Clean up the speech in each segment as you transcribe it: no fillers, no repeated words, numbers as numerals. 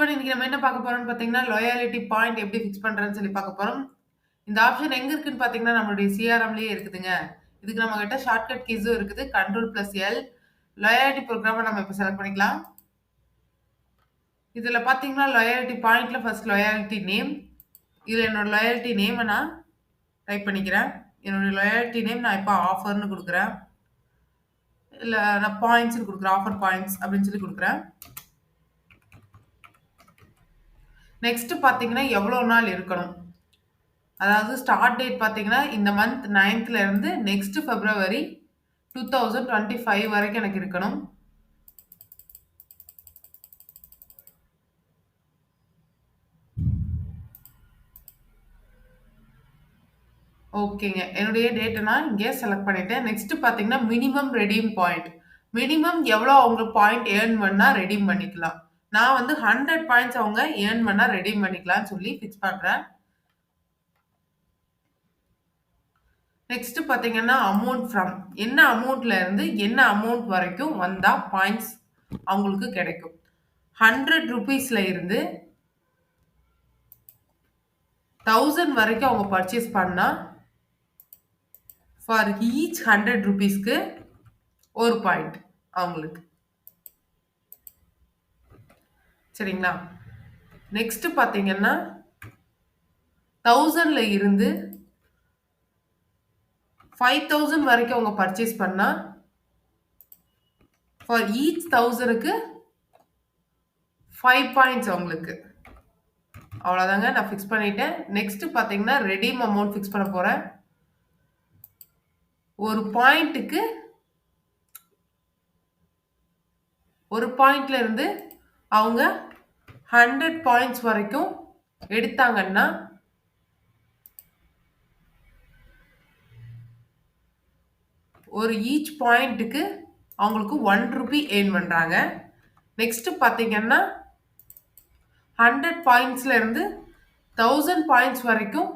Everyone, இன்னைக்கு நம்ம என்ன பார்க்க போறோம்னு பார்த்தீங்கன்னா, லாயல்டி பாயிண்ட் எப்படி ஃபிக்ஸ் பண்றதுன்னு சொல்லி பார்க்க போறோம். இந்த ஆப்ஷன் எங்க இருக்குன்னு பார்த்தீங்கன்னா, நம்மளுடைய சிஆர்எம்லயே இருக்குதுங்க. இதுக்கு நம்ம கிட்ட ஷார்ட்கட் கீஸும் இருக்குது. கண்ட்ரோல்+L. லாயல்டி ப்ரோக்ராம நம்ம இப்ப செலக்ட் பண்ணிக்கலாம். இதுல பார்த்தீங்கன்னா, லாயல்டி பாயிண்ட்ல ஃபர்ஸ்ட் லாயல்டி நேம். இதுல என்னோட லாயல்டி நேம நான் டைப் பண்ணிக்கிறேன். என்னோட லாயல்டி நேம் நான் இப்ப ஆஃபர்ன்னு குடுக்குறேன். இல்ல நான் பாயிண்ட்ஸ்ன்னு குடுக்குறேன். ஆஃபர் பாயிண்ட்ஸ் அப்படின்னு சொல்லி குடுக்குறேன். நெக்ஸ்ட் பார்த்தீங்கன்னா, எவ்வளோ நாள் இருக்கணும்? அதாவது ஸ்டார்ட் டேட் பார்த்தீங்கன்னா, இந்த மந்த் 9th இருந்து நெக்ஸ்ட் பிப்ரவரி 2025 வரைக்கும் எனக்கு இருக்கணும். ஓகேங்க. என்னுடைய டேட்ட நான் இங்கே செலக்ட் பண்ணிட்டேன். நெக்ஸ்ட் பார்த்தீங்கன்னா, மினிமம் ரெடீம் பாயிண்ட். மினிமம் எவ்வளோ அவங்க பாயிண்ட் ஏர்ன் பண்ணா ரெடீம் பண்ணிக்கலாம். நான் வந்து 100 பாயிண்ட்ஸ் அவங்க ஏர்ன் பண்ணா ரெடீம் பண்ணிக்கலாம்னு சொல்லி ஃபிக்ஸ் பண்றேன். நெக்ஸ்ட் பார்த்தீங்கன்னா, அமௌண்ட் ஃப்ரம். என்ன அமௌண்ட்ல இருந்து என்ன அமௌண்ட் வரைக்கும் வந்தா பாயிண்ட்ஸ் அவங்களுக்கு கிடைக்கும். 100 ரூபீஸ்ல இருந்து 1000 வரைக்கும் அவங்க பர்ச்சேஸ் பண்ணா ஃபார் ஈச் 100 ரூபீஸ்க்கு ஒரு பாயிண்ட் அவங்களுக்கு. சரிங்களா? நெக்ஸ்ட் பார்த்தீங்கன்னா, 1000ல இருந்து 5000 வரைக்கும் அவங்க பர்ச்சேஸ் பண்ணா ஃபார் ஈச் 1000க்கு 5 பாயிண்ட்ஸ் அவங்களுக்கு. அவ்வளோதாங்க, நான் ஃபிக்ஸ் பண்ணிட்டேன். நெக்ஸ்ட் பார்த்தீங்கன்னா, ரெடீம் அமௌண்ட் ஃபிக்ஸ் பண்ண போறேன். ஒரு பாயிண்ட்டுக்கு ஒரு பாயிண்ட்ல இருந்து அவங்க 100 பாயிண்ட்ஸ் வரைக்கும் எடுத்தாங்கன்னா ஒரு ஈச் பாயிண்ட்டுக்கு அவங்களுக்கு 1 ரூபி ஏர்ன் பண்றாங்க. நெக்ஸ்ட் பார்த்தீங்கன்னா, 100 பாயிண்ட்ஸ்ல இருந்து 1000 பாயிண்ட்ஸ் வரைக்கும்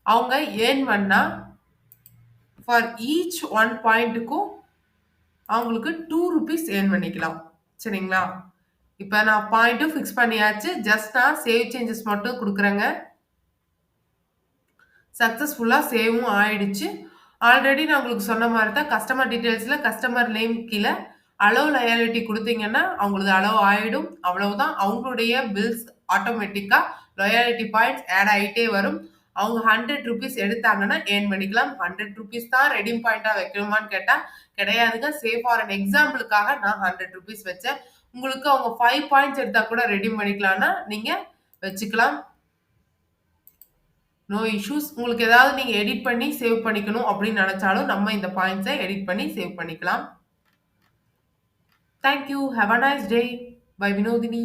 அவங்க ஏர்ன் பண்ணா ஃபார் ஈச் 1 பாயிண்ட்டுக்கும் அவங்களுக்கு 2 ரூபீஸ் ஏர்ன் பண்ணிக்கலாம். சரிங்களா? இப்போ நான் பாயிண்ட்டும் ஃபிக்ஸ் பண்ணியாச்சு. ஜஸ்ட் நான் சேவ் சேஞ்சஸ் மட்டும் கொடுக்குறேங்க. சக்ஸஸ்ஃபுல்லாக சேவும் ஆயிடுச்சு. ஆல்ரெடி நான் உங்களுக்கு சொன்ன மாதிரி தான், கஸ்டமர் டீட்டெயில்ஸில் கஸ்டமர் நேம் கீழே அலோவ் லயாலிட்டி கொடுத்தீங்கன்னா அவங்களுக்கு அலோவ் ஆகிடும். அவ்வளவுதான். அவங்களுடைய பில்ஸ் ஆட்டோமேட்டிக்காக லயாலிட்டி பாயிண்ட்ஸ் ஆட் ஆகிட்டே வரும். அவங்க 100 ரூபீஸ் எடுத்தாங்கன்னா ஏர்ன் பண்ணிக்கலாம். 100 ரூபீஸ் தான் ரெடீம் பாயிண்டாக வைக்கணுமான்னு கேட்டால் கிடையாதுங்க. சேவ் ஃபார் அன் எக்ஸாம்பிளுக்காக நான் 100 ரூபீஸ் வச்சேன். உங்களுக்கு அவங்க 5 பாயிண்ட்ஸ் எடுத்தால் கூட ரெடீம் பண்ணிக்கலாம்னா நீங்கள் வச்சுக்கலாம். No issues. உங்களுக்கு ஏதாவது நீங்கள் எடிட் பண்ணி சேவ் பண்ணிக்கணும் அப்படின்னு நினச்சாலும் நம்ம இந்த பாயிண்ட்ஸை எடிட் பண்ணி சேவ் பண்ணிக்கலாம். Thank you. Have a nice day. Bye Vinodhini.